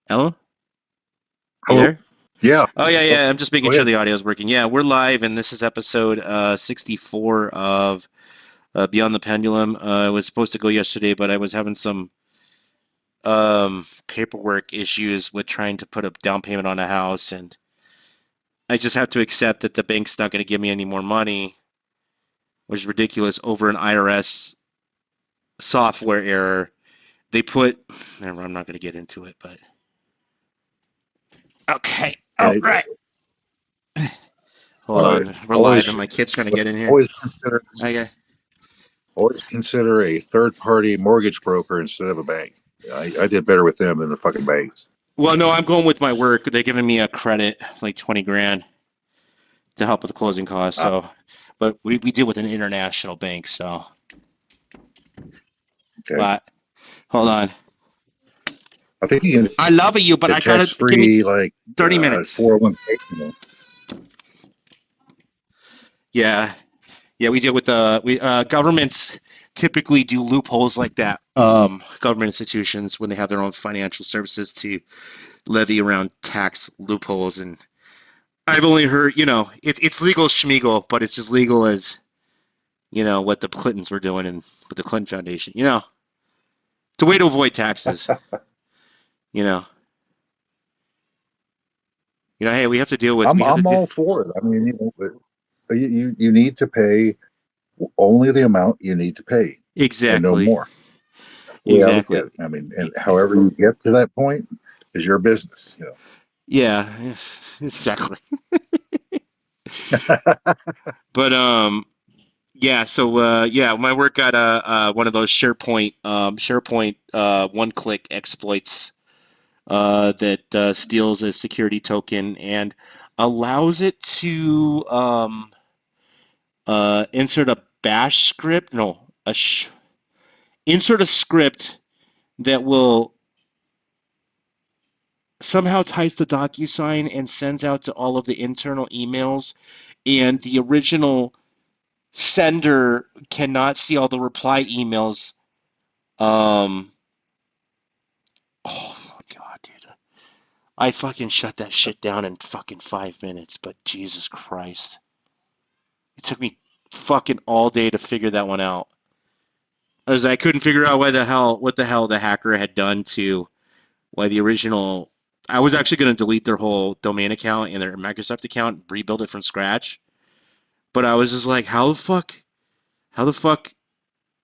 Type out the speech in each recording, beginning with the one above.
Hello? You Hello. there? Yeah. Oh, yeah, Oh, yeah. I'm just making go sure ahead. the audio is working. Yeah, we're live, and this is episode 64 of Beyond the Pendulum. I was supposed to go yesterday, but I was having some paperwork issues with trying to put a down payment on a house, and I just have to accept that the bank's not going to give me any more money, which is ridiculous, over an IRS software error. They put, never, I'm not going to get into it, but okay. Yeah. All right. Hold All right. on. We're live, Always, and my kid's trying to get in here. always consider, Okay. always consider a third-party mortgage broker instead of a bank. I did better with them than the fucking banks. Well, no, I'm going with my work. They're giving me a credit, like 20 grand, to help with the closing costs. Ah, So, but we deal with an international bank. So, okay. but hold on. I think you can I love you, but I get gotta give me tax-free like 30 minutes. 401k. Yeah, yeah, we deal with we governments typically do loopholes like that. Government institutions when they have their own financial services to levy around tax loopholes, and I've only heard, it's legal schmiegel, but it's as legal as what the Clintons were doing and with the Clinton Foundation. It's a way to avoid taxes. You know, Hey, we have to deal with I'm we have to I'm do all for it. I mean, you need to pay only the amount you need to pay and no exactly, more. That's the way I look exactly. at it. I mean, and however you get to that point is your business. Yeah, exactly. But yeah. So yeah, my work got one of those SharePoint one-click exploits that steals a security token and allows it to insert a bash script. No, insert a script that will somehow ties to DocuSign and sends out to all of the internal emails, and the original sender cannot see all the reply emails. Um, oh my god, dude. I fucking shut that shit down in fucking 5 minutes, but Jesus Christ. It took me fucking all day to figure that one out. As I couldn't figure out what the hell the hacker had done to why the original. I was actually going to delete their whole domain account and their Microsoft account, rebuild it from scratch. But I was just like, how the fuck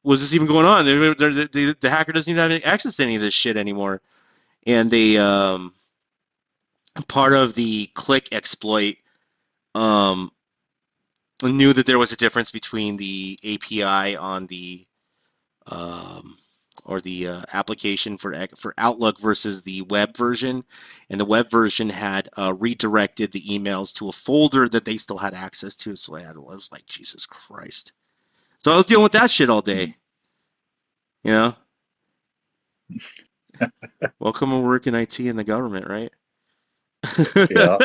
was this even going on? The hacker doesn't even have access to any of this shit anymore. And they, part of the click exploit, um, knew that there was a difference between the API on the um, or the application for Outlook versus the web version, and the web version had redirected the emails to a folder that they still had access to. So I was like, Jesus Christ! So I was dealing with that shit all day. You know, welcome to work in IT in the government, right? Yeah.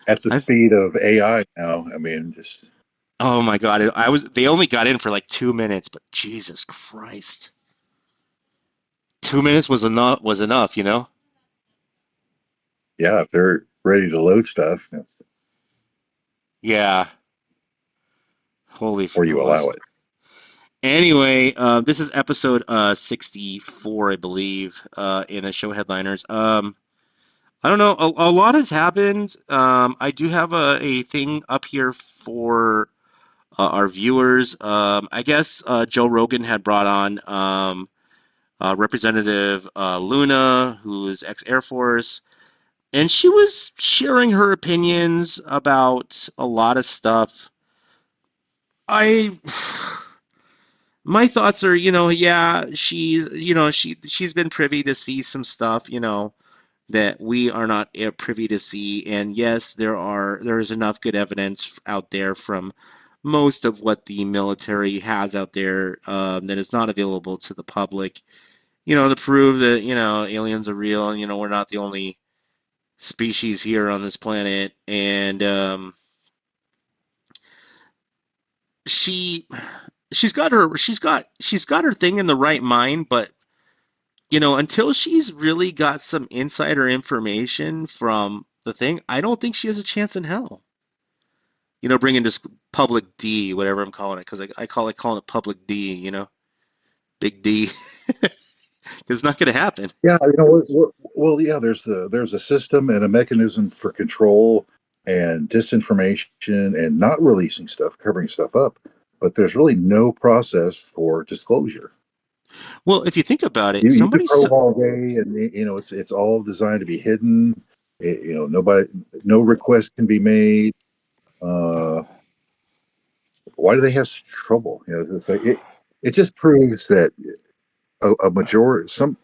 At the I, speed of AI now. I mean, just oh my god! They only got in for like 2 minutes, but Jesus Christ, 2 minutes was enough. Was enough, you know? yeah, if they're ready to load stuff, that's Yeah. Holy. or you Well, allow it. anyway, this is episode 64, I believe, in the show headliners. I don't know. A lot has happened. I do have a thing up here for our viewers. I guess Joe Rogan had brought on Representative Luna, who is ex-Air Force, and she was sharing her opinions about a lot of stuff. I my thoughts are, yeah, she's been privy to see some stuff, that we are not privy to see, and yes, there is enough good evidence out there from most of what the military has out there that is not available to the public, to prove that aliens are real, and we're not the only species here on this planet, and she she's got her thing in the right mind, but until she's really got some insider information from the thing, I don't think she has a chance in hell. Bringing this public D, whatever I'm calling it, because I call it calling it public D, big D. It's not going to happen. Yeah, well, yeah. There's a system and a mechanism for control and disinformation and not releasing stuff, covering stuff up. But there's really no process for disclosure. Well, if you think about it, You can somebody probe all day, and it's all designed to be hidden. Nobody, no request can be made. Uh, why do they have such trouble? It's like it just proves that a majority, um,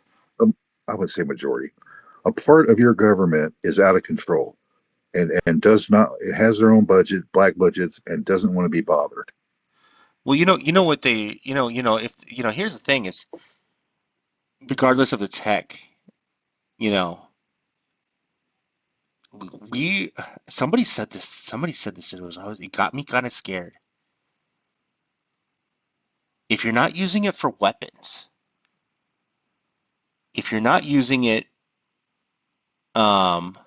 I would say majority, a part of your government is out of control and does not, it has their own budget, black budgets, and doesn't want to be bothered. well, you know what they, if here's the thing is, regardless of the tech, you know, we somebody said this, it got me kind of scared. If you're not using it for weapons, if you're not using it um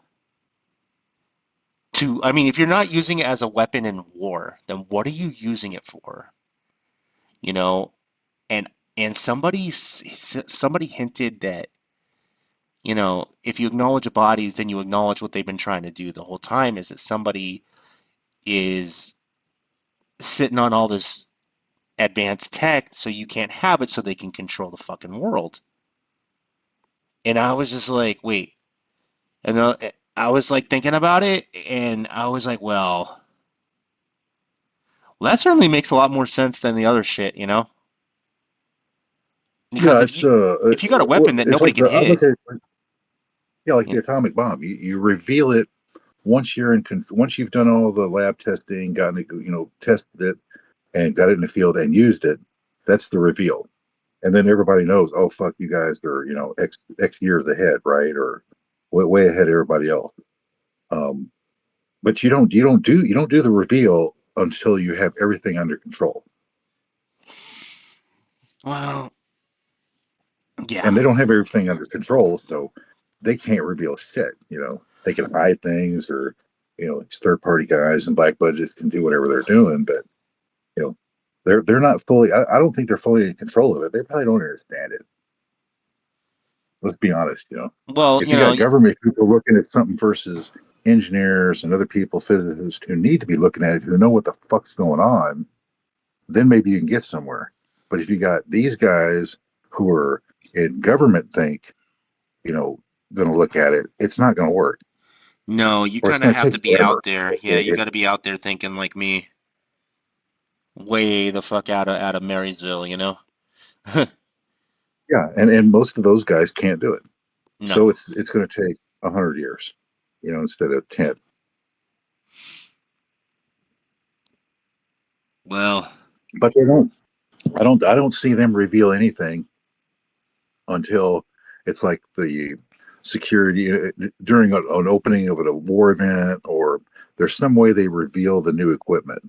I mean, if you're not using it as a weapon in war, then what are you using it for? You know, and somebody hinted that, if you acknowledge bodies, then you acknowledge what they've been trying to do the whole time, is that somebody is sitting on all this advanced tech so you can't have it so they can control the fucking world. And I was just like, wait. And I was like thinking about it, and I was like, well, that certainly makes a lot more sense than the other shit, because Yeah, if you got a weapon that it's nobody like can I'm gonna hit, say, yeah, like the you atomic bomb. You reveal it once you've done all the lab testing, gotten it, tested it, and got it in the field and used it. That's the reveal, and then everybody knows. Oh fuck, you guys are x years ahead, right? Or way ahead of everybody else. Um, but you don't do the reveal until you have everything under control, well, yeah. and they don't have everything under control, so they can't reveal shit. They can hide things, or these third party guys and black budgets can do whatever they're doing, but you know they're not fully. I don't think they're fully in control of it. They probably don't understand it. Let's be honest. Well, If you got government people looking at something versus engineers and other people, physicists who need to be looking at it, who know what the fuck's going on, then maybe you can get somewhere. But if you got these guys who are in government think, you know, going to look at it, it's not going to work, no, you or it's kind of going to have take to be forever. out there. Yeah, you got to be out there thinking like me, way the fuck out of Marysville. Yeah, and most of those guys can't do it. So No. it's going to take 100 years, instead of 10. Well, But they don't. I don't see them reveal anything until it's like the security during an opening of a war event, or there's some way they reveal the new equipment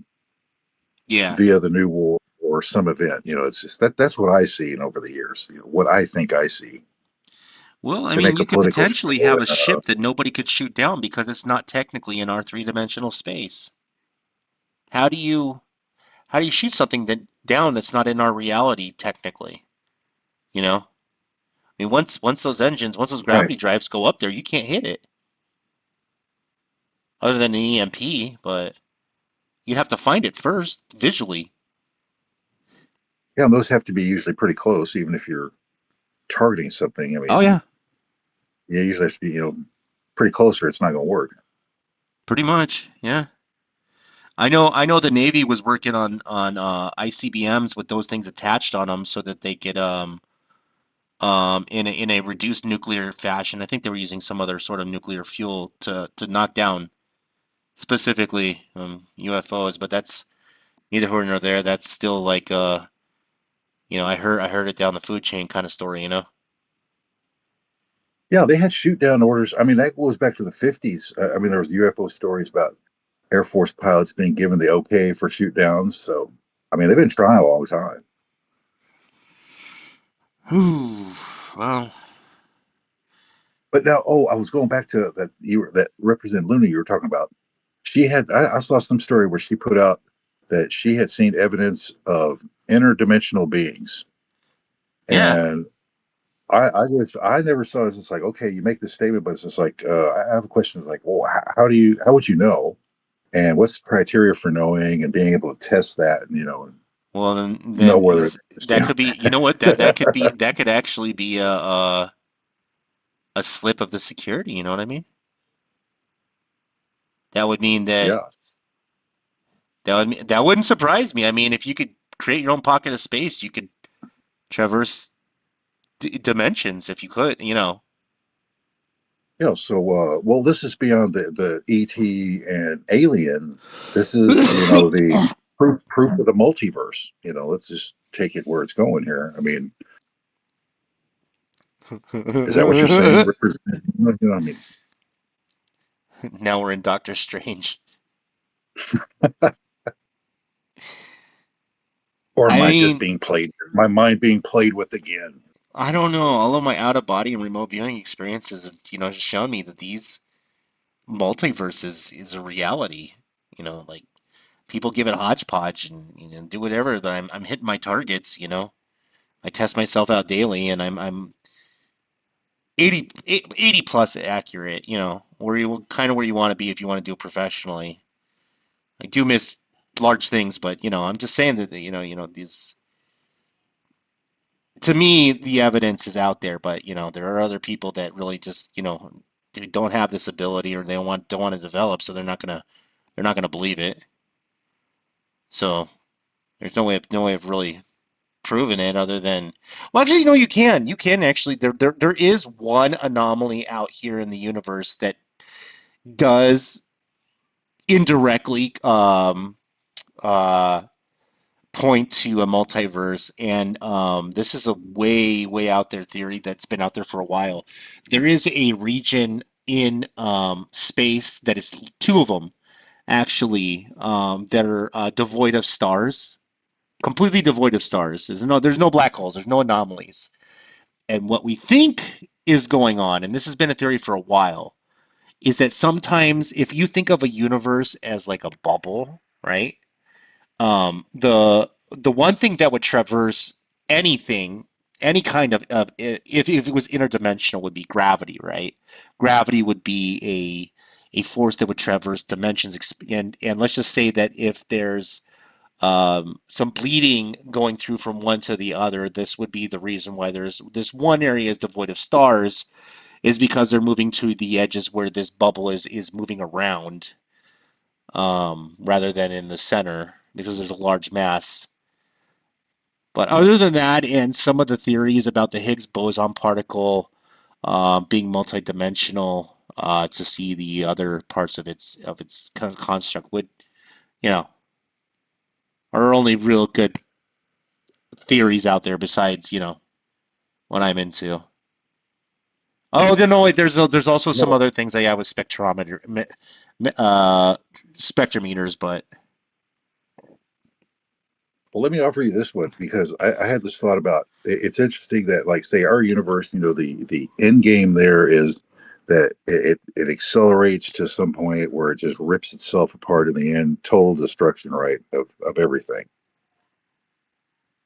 yeah. via the new war or some event. It's just that's what I see over the years. What I think I see. Well, I They mean, make you a could political potentially show, have a ship that nobody could shoot down because it's not technically in our three-dimensional space. How do you how do you shoot something down that's not in our reality technically? I mean, once those right? gravity drives go up there, you can't hit it other than an EMP, but you'd have to find it first visually. Yeah, and those have to be usually pretty close, even if you're targeting something. I Oh mean, yeah, yeah, usually has to be pretty close, or it's not going to work. pretty much. Yeah. I know the Navy was working on ICBMs with those things attached on them so that they could in a reduced nuclear fashion. I think they were using some other sort of nuclear fuel to knock down specifically UFOs, but that's neither here nor there. That's still like I heard it down the food chain kind of story. Yeah, they had shoot down orders. I mean, that goes back to the 50s. I mean, there was UFO stories about Air Force pilots being given the okay for shoot downs. So, I mean, they've been trying a long time. Whew. Well, But now, oh, I was going back to that that Representative Luna you were talking about. She had I saw some story where she put out that she had seen evidence of interdimensional beings, yeah. and I never saw it. It's just like, okay, you make this statement, but it's just like I have a question. It's like, well, how would you know, and what's the criteria for knowing and being able to test that, and Well, then, know then whether is that could be. You know what? That could actually be a slip of the security. You know what I mean? That would mean that yeah. that wouldn't surprise me. I mean, if you could create your own pocket of space, you could traverse dimensions if you could. You know. Yeah, so well, this is beyond the ET and Alien. This is the proof of the multiverse. Let's just take it where it's going here. I mean, is that what you're saying? Represent, I mean, Now we're in Doctor Strange. or am I I just mean, being played? My mind being played with again? I don't know. All of my out of body and remote viewing experiences have, shown me that these multiverses is a reality. Like people give it hodgepodge and do whatever. But I'm hitting my targets. I test myself out daily, and I'm 80 plus accurate. Where you kind of where you want to be if you want to do it professionally. I do miss large things, but I'm just saying that these to me the evidence is out there, but there are other people that really just they don't have this ability or they don't want to develop, so they're not gonna believe it. So there's no way of really proving it other than well actually you can actually there is one anomaly out here in the universe that does indirectly uh point to a multiverse, and this is a way out there theory that's been out there for a while. There is a region in space that is two of them actually that are devoid of stars, completely devoid of stars. There's no black holes, there's no anomalies. And what we think is going on, and this has been a theory for a while, is that sometimes if you think of a universe as like a bubble, right? The one thing that would traverse anything, any kind of if it was interdimensional would be gravity, right? Gravity would be a force that would traverse dimensions, and let's just say that if there's some bleeding going through from one to the other, this would be the reason why there's this one area is devoid of stars, is because they're moving to the edges where this bubble is moving around, rather than in the center because there's a large mass. But other than that, and some of the theories about the Higgs boson particle being multidimensional, to see the other parts of its construct would, you know, are only real good theories out there besides, what I'm into. Oh, no, wait, there's also some No. other things I have with uh, spectrometers, but Well, let me offer you this one because I had this thought about it's interesting that, like, say, our universe, the end game there is that it accelerates to some point where it just rips itself apart in the end, total destruction, right, of everything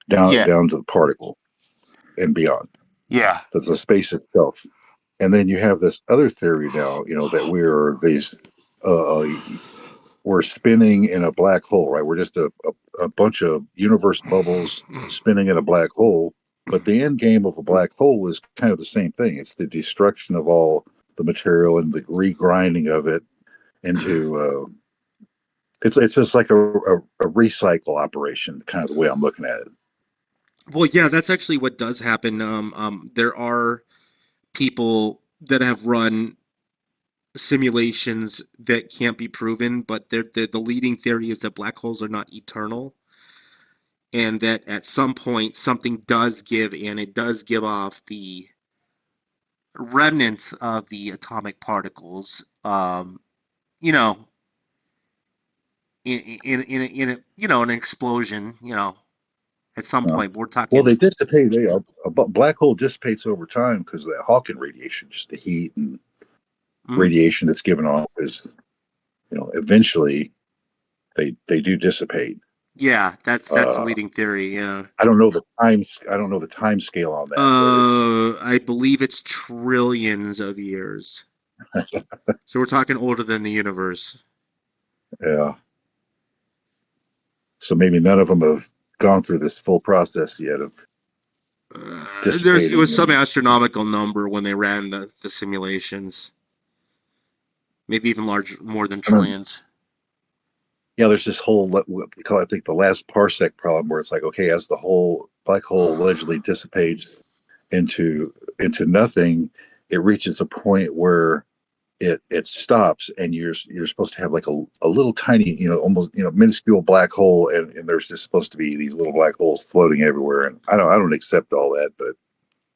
yeah, down to the particle and beyond. yeah. That's the space itself. And then you have this other theory now, that uh, we're spinning in a black hole, right? We're just a bunch of universe bubbles spinning in a black hole. But the end game of a black hole is kind of the same thing. It's the destruction of all the material and the regrinding of it into. It's just like a recycle operation, kind of the way I'm looking at it. Well, yeah, that's actually what does happen. There are people that have run simulations that can't be proven, but the leading theory is that black holes are not eternal, and that at some point something does give, and it does give off the remnants of the atomic particles. You know, in an explosion. At some Uh, point, we're well, talking. they dissipate. A black hole dissipates over time because of that Hawking radiation, just the heat and Mm, radiation that's given off. Is eventually they do dissipate. yeah, that's the Uh, leading theory. Yeah. I don't know the times. I don't know the time scale on that, but it's I believe it's trillions of years. So we're talking older than the universe. yeah. So maybe none of them have gone through this full process yet of It was dissipating some and astronomical number when they ran the simulations. Maybe even large, more than I remember, trillions. yeah, there's this whole what they call, I think, the last parsec problem, where it's like, okay, as the whole black hole allegedly dissipates into nothing, it reaches a point where it stops, and you're supposed to have like a little tiny, almost minuscule black hole, and there's just supposed to be these little black holes floating everywhere, and I don't accept all that, but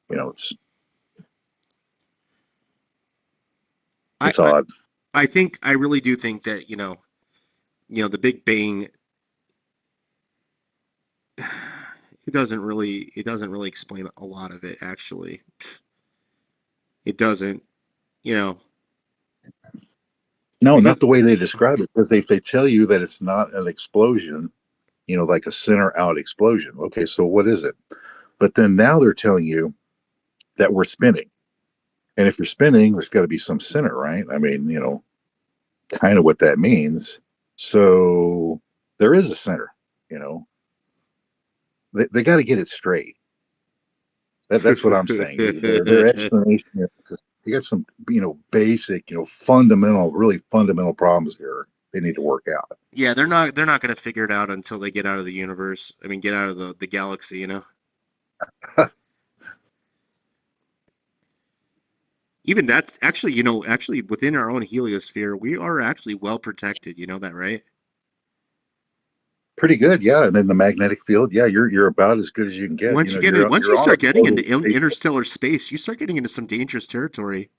it's I, it's I odd. I think I really do think that the Big Bang it doesn't really explain a lot of it actually. It doesn't. You know No, not because the way they describe it, because they tell you that it's not an explosion, like a center out explosion. Okay, so what is it? But then now they're telling you that we're spinning. And if you're spinning, there's got to be some center, right? I mean, kind of what that means. So there is a center, you know. They got to get it straight. That's what I'm saying. Their explanation is you got some, basic, fundamental, really fundamental problems here they need to work out. yeah, they're not going to figure it out until they get out of the universe. I mean, get out of the galaxy. Even that's actually within our own heliosphere, we are actually well protected. You know that, right? Pretty good, yeah. And then the magnetic field, yeah, you're about as good as you can get. Once you You're on a start getting into floating spaceship. interstellar space, you start getting into some dangerous territory.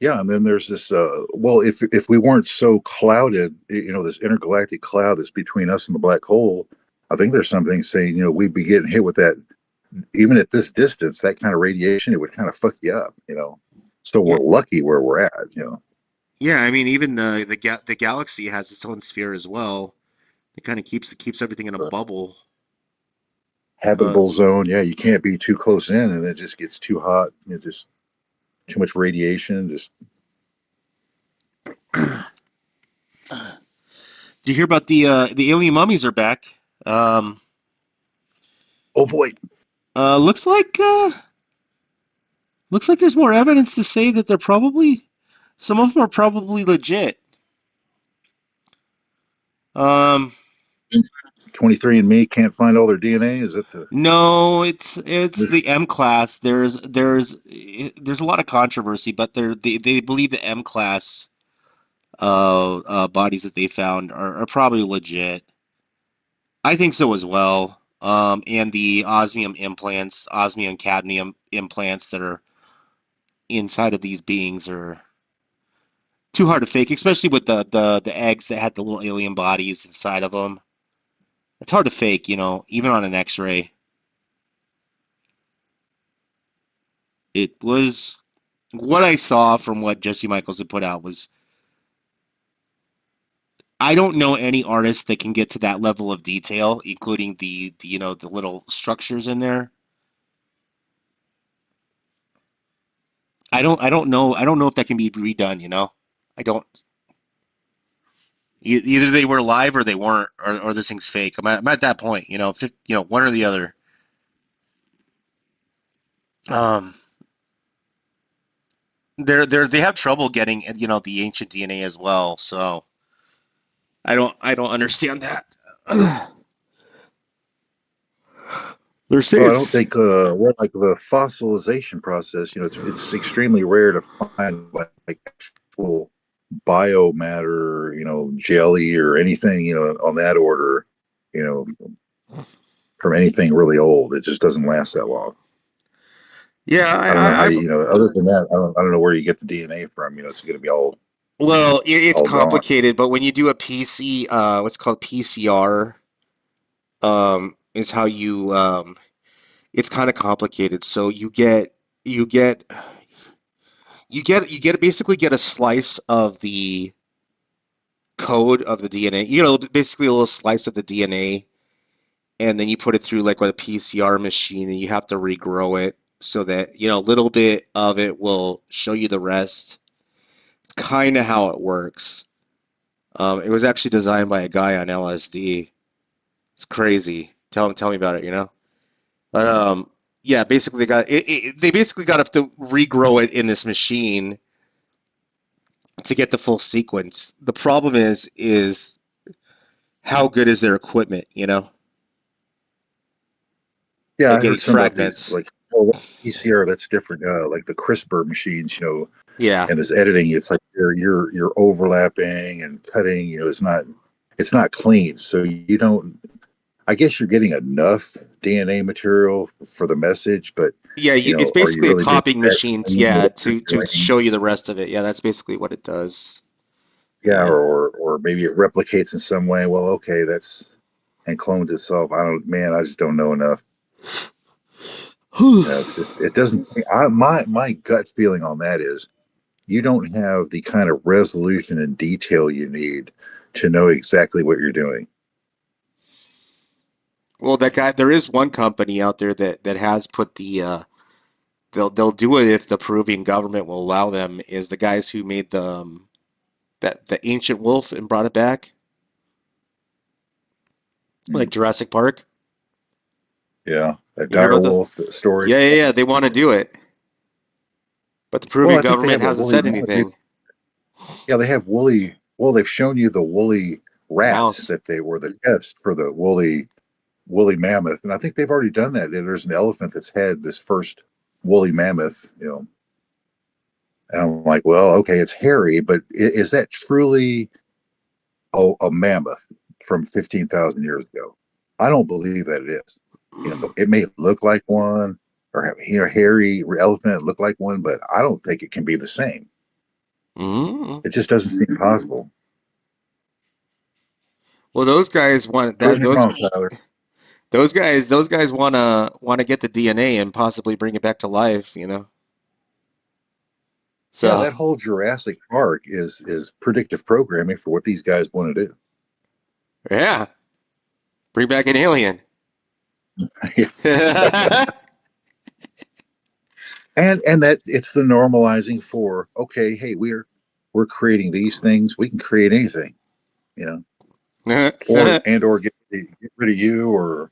Yeah, and then there's this. Well, if we weren't so clouded, this intergalactic cloud that's between us and the black hole, I think there's something saying, we'd be getting hit with that even at this distance. That kind of radiation, it would kind of fuck you up. So Yeah, we're lucky where we're at. yeah. I mean, even the galaxy has its own sphere as well. It kind of keeps everything in a The bubble. Uh, habitable zone. Yeah, you can't be too close in, and it just gets too hot. Just too much radiation. Just do you hear about the alien mummies are back? Um, oh boy. uh, looks like uh, looks like there's more evidence to say that they're probably some of them are probably legit. Um, 23 and Me can't find all their DNA. Is that the no, it's this the M class. There's a lot of controversy, but they believe the M class bodies that they found are probably legit. I think so as well. And the osmium cadmium implants that are inside of these beings are too hard to fake, especially with the eggs that had the little alien bodies inside of them. It's hard to fake, even on an X-ray. It was what I saw from what Jesse Michaels had put out was I don't know any artist that can get to that level of detail, including the little structures in there. I don't know if that can be redone. I don't. Either they were live or they weren't, or this thing's fake. I'm at that point, one or the other. Um, they have trouble getting the ancient DNA as well. So I don't understand that. They're saying Well, I don't it's think like the fossilization process. It's extremely rare to find like actual biomatter, jelly or anything, on that order, you know, from anything really old. It just doesn't last that long. yeah. I don't know how I've other than that, I don't know where you get the DNA from. It's going to be Well, it's all gone. complicated, but when you do a PC, what's called PCR, is how you it's kind of complicated. So you get you basically get a slice of the code of the DNA. You know, basically a little slice of the DNA, and then you put it through like with a PCR machine, and you have to regrow it so that a little bit of it will show you the rest. Kind of how it works. It was actually designed by a guy on LSD. It's crazy. Tell me about it. But yeah, basically they basically got to regrow it in this machine to get the full sequence. The problem is how good is their equipment, Yeah, of I getting heard some about these, fragments. like, oh, PCR, that's different. Like the CRISPR machines, Yeah. and this editing, it's like you're overlapping and cutting. It's not clean, so you don't. I guess you're getting enough DNA material for the message, but Yeah, it's are you basically a really being copying that machine, clean with yeah, what you're to doing? show you the rest of it. Yeah, that's basically what it does. Yeah, Yeah. or maybe it replicates in some way. Well, okay, that's and clones itself. I don't, man, I just don't know enough. It's just it doesn't. My gut feeling on that is you don't have the kind of resolution and detail you need to know exactly what you're doing. Well, that guy, there is one company out there that has put the they'll do it if the Peruvian government will allow them. Is the guys who made the ancient wolf and brought it back, like Mm. Jurassic Park. Yeah, that You hear dire about the? wolf story. Yeah, yeah, yeah. They want to do it, but the Well, Peruvian I think they government have a hasn't woolly said mammoth. anything. Yeah, they have woolly. Well, they've shown you the woolly rat Mouse. that they were the test for the woolly mammoth, and I think they've already done that. There's an elephant that's had this first woolly mammoth, and I'm like, well, okay, it's hairy, but is that truly a mammoth from 15,000 years ago? I don't believe that it is. It may look like one, or have hairy elephant look like one, but I don't think it can be the same. Mm. It just doesn't seem possible. Well, those guys want Prove that me wrong, Tyler. those guys want to get the DNA and possibly bring it back to life. Yeah, So that whole Jurassic Park is predictive programming for what these guys want to yeah, bring back an alien. do. And that it's the normalizing for, okay, hey, we're creating these things, we can create anything, you know or get rid of you, or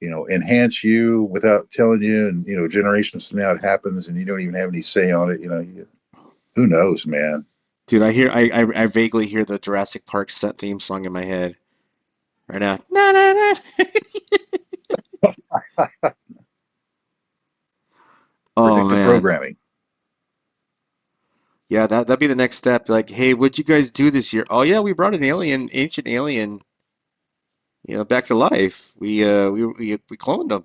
enhance you without telling you, and generations from now it happens and you don't even have any say on it. Who knows, man. Dude, I vaguely hear the Jurassic Park set theme song in my head right now. Na, na, na. Oh Predictive man. programming. Yeah, that'd be the next step. Like, hey, what'd you guys do this year? Oh yeah, we brought an alien, ancient alien, back to life. We cloned them.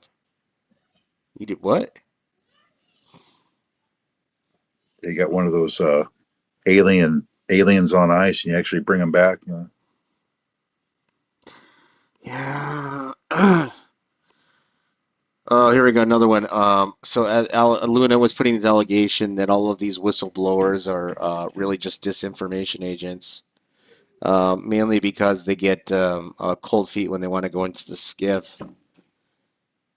You did what? They got one of those aliens on ice, and you actually bring them back. Yeah. Oh, here we go, another one. So Luna was putting this allegation that all of these whistleblowers are really just disinformation agents, mainly because they get cold feet when they want to go into the skiff.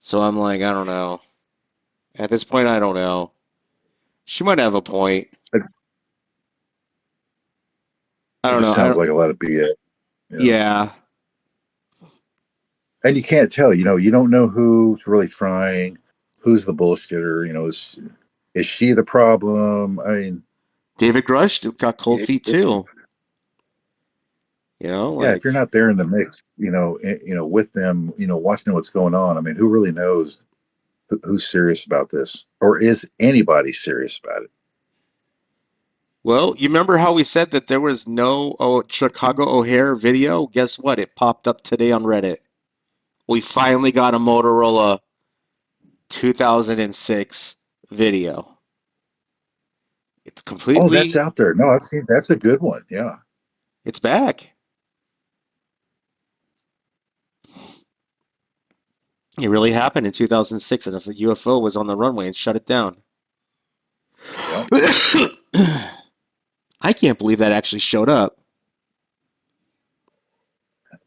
So I'm like, I don't know. At this point, I don't know. She might have a point. It, I it don't just know. I sounds don't. like a lot of BS. Yeah. And you can't tell. You don't know who's really trying, who's the bullshitter. Is she the problem? I mean, David Grush got cold it, feet it, too. yeah, if Like, you're not there in the mix, with them, watching what's going on. I mean, who really knows who's serious about this, or is anybody serious about it? well, you remember how we said that there was no Chicago O'Hare video? Guess what? It popped up today on Reddit. We finally got a Motorola 2006 video. It's Oh, that's completely, out there. No, I've seen that's a good one. Yeah. it's back. It really happened in 2006, and if a UFO was on the runway and shut it down. Yep. I can't believe that actually showed up.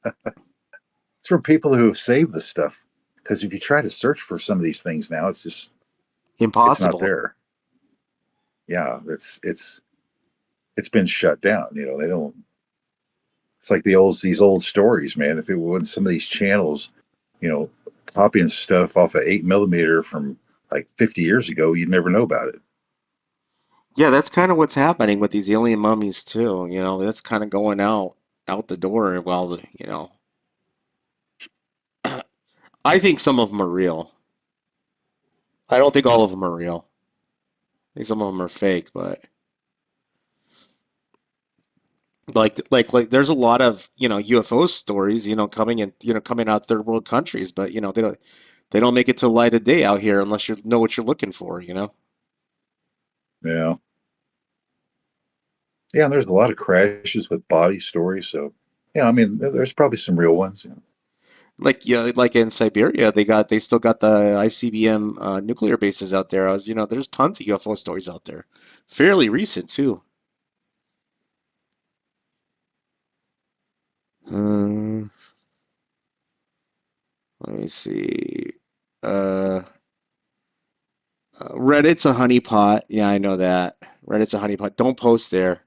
It's from people who have saved the stuff. Because if you try to search for some of these things now, it's not Impossible. there. Yeah, it's been shut down. They don't. It's like these old stories, man. If it was some of these channels, you know, copying stuff off of 8 millimeter from like 50 years ago, you'd never know about it. Yeah, that's kind of what's happening with these alien mummies too. That's kind of going out the door. Well, I think some of them are real. I don't think all of them are real. I think some of them are fake, but like there's a lot of UFO stories coming out third world countries, but they don't make it to light of day out here unless you know what you're looking for. Yeah, yeah. And there's a lot of crashes with body stories. So, yeah, I mean, there's probably some real ones. Like, yeah, like in Siberia, they still got the ICBM nuclear bases out there. There's tons of UFO stories out there, fairly recent too. Um, Let me see. Uh, Reddit's a honeypot. Yeah, I know that. Reddit's a honeypot. Don't post there.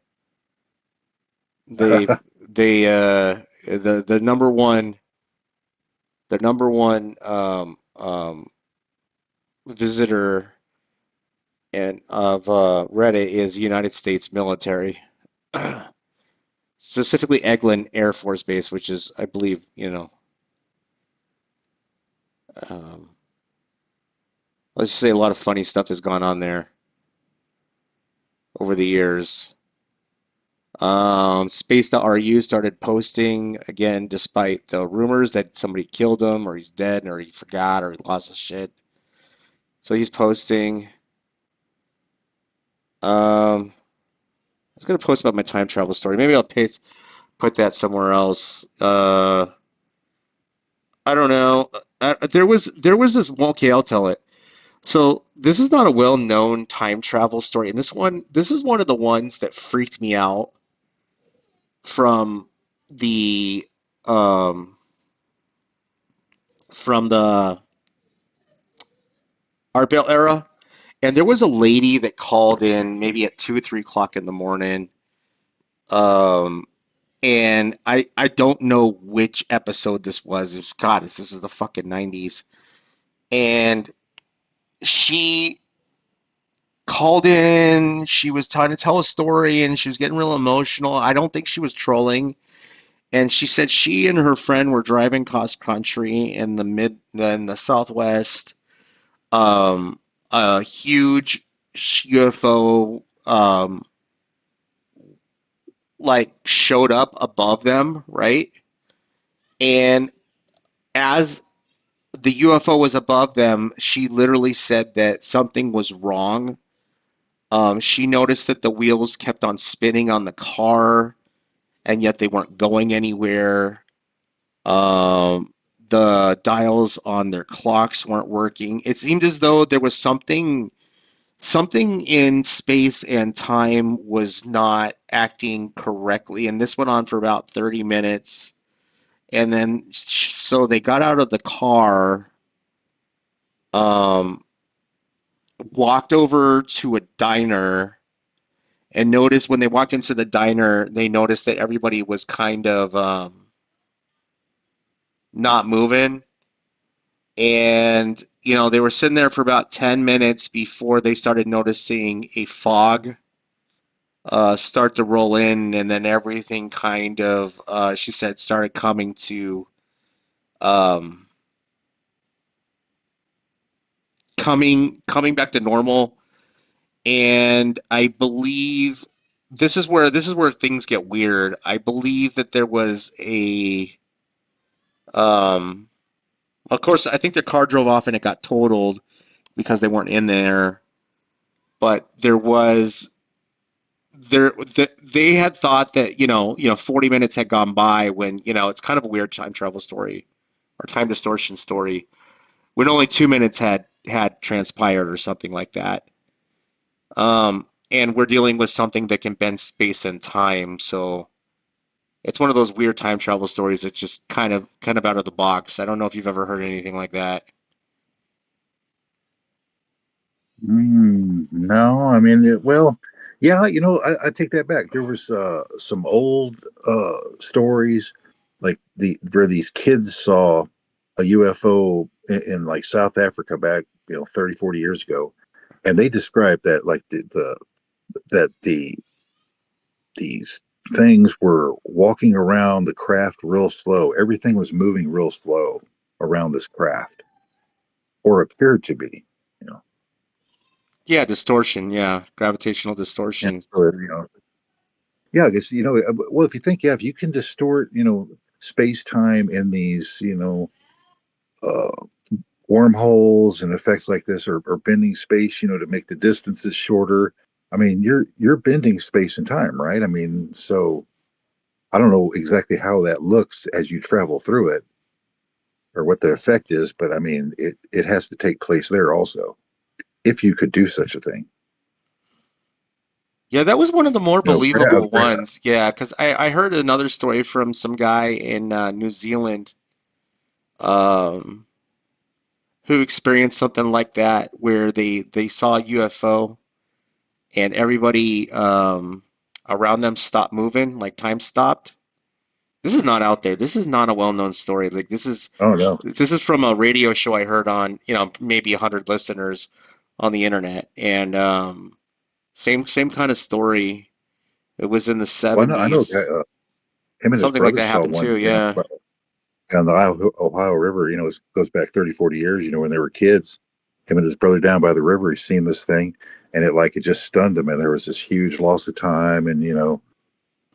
They they the number one visitor and of Reddit is the United States military, specifically Eglin Air Force Base, which is, I believe, um, let's just say a lot of funny stuff has gone on there over the years. Space.ru started posting again, despite the rumors that somebody killed him, or he's dead, or he forgot, or he lost his shit. So he's posting. I was gonna post about my time travel story. Maybe I'll put that somewhere else. I don't know. There was this. Okay, I'll tell it. So this is not a well-known time travel story, and this is one of the ones that freaked me out from the um from the Art Bell era. And there was a lady that called in maybe at 2 or 3 o'clock in the morning. Um, and I don't know which episode this was. God, this is the fucking 90s. And she called in. She was trying to tell a story, and she was getting real emotional. I don't think she was trolling. And she said she and her friend were driving cross country in the Southwest. Um, a huge UFO like showed up above them, right? And as the UFO was above them, she literally said that something was wrong. She noticed that the wheels kept on spinning on the car, and yet they weren't going anywhere. Um, the dials on their clocks weren't working. It seemed as though there was something in space and time was not acting correctly, and this went on for about 30 minutes. And then so they got out of the car, um, walked over to a diner, and noticed when they walked into the diner, they noticed that everybody was kind of not moving. And they were sitting there for about 10 minutes before they started noticing a fog start to roll in, and then everything kind of, she said, started um, coming back to normal. And I believe this is where things get weird. I believe that there was um, of course, I think their car drove off and it got totaled because they weren't in there. But they had thought that 40 minutes had gone by when it's kind of a weird time travel story or time distortion story. when only 2 minutes had transpired or something like that. And we're dealing with something that can bend space and time, so it's one of those weird time travel stories that's just kind of out of the box. I don't know if you've ever heard anything like that. No, I mean, well, yeah, I take that back. There was some old stories, like where these kids saw a UFO in like South Africa back, 30, 40 years ago, and they described that like that these things were walking around the craft real slow. Everything was moving real slow around this craft, or appeared to be, you know. Yeah, distortion. Yeah, gravitational And distortion. so, yeah, I guess, well, if you think, yeah, if you can distort, space time in these, uh, wormholes and effects like this, or bending space, to make the distances shorter. I mean, you're bending space and time, right? I mean, so I don't know exactly how that looks as you travel through it or what the effect is, but I mean, it has to take place there also if you could do such a thing. Yeah, that was one of the more Gra- believable gra- ones. Yeah, because I heard another story from some guy in New Zealand um, who experienced something like that, where they saw a UFO and everybody around them stopped moving, like time stopped. This is not out there. This is not a well-known story. Like oh no. this is from a radio show I heard on, maybe 100 listeners on the internet, and same kind of story. It was in the Well, I know, 70s. him and his Something like brother that saw happened one, too. Yeah. on the Ohio River. It goes back 30, 40 years. When they were kids, him and his brother down by the river, he's seen this thing, and it just stunned him, and there was this huge loss of time, and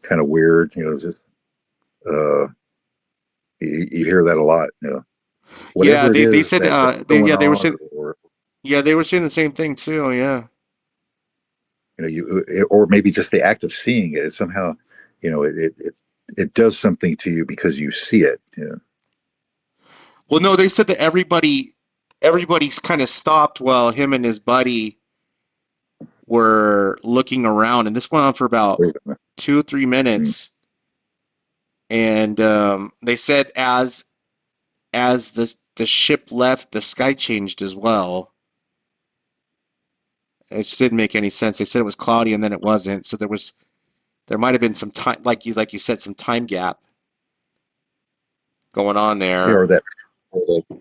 kind of weird. It's just uh, you hear that a lot. Yeah, Whatever it they is said that's going they were on, saying yeah, they were saying the same thing too. Yeah. or maybe just the act of seeing it somehow, it does something to you because you see it. Well, no, they said that everybody's kind of stopped while him and his buddy were looking around, and this went on for about Wait a minute. 2 or 3 minutes. And they said as the ship left, the sky changed as well. It just didn't make any sense. They said it was cloudy and then it wasn't. So there might have been some time, like you said, some time gap going on Yeah, there. or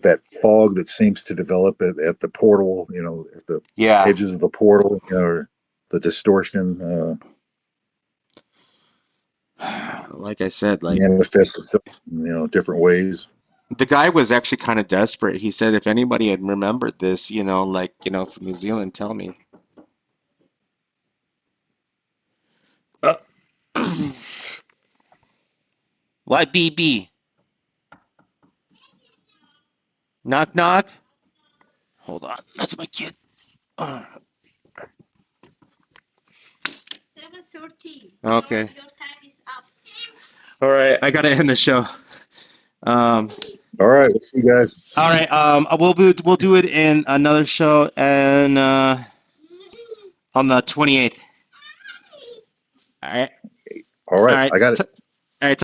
that fog that seems to develop at the portal, at the Yeah. edges of the portal, or the distortion Like I said, like manifests itself in different ways. the guy was actually kind of desperate. He said if anybody had remembered this, from New Zealand, tell me. Uh, What, BB? Knock knock. Hold on, that's my kid. Uh, Okay. Your time is up. All right, I gotta end the show. Um, All right, let's see, guys. all right. We'll do it in another show and on the 28th. All right. All All right, right. I got it.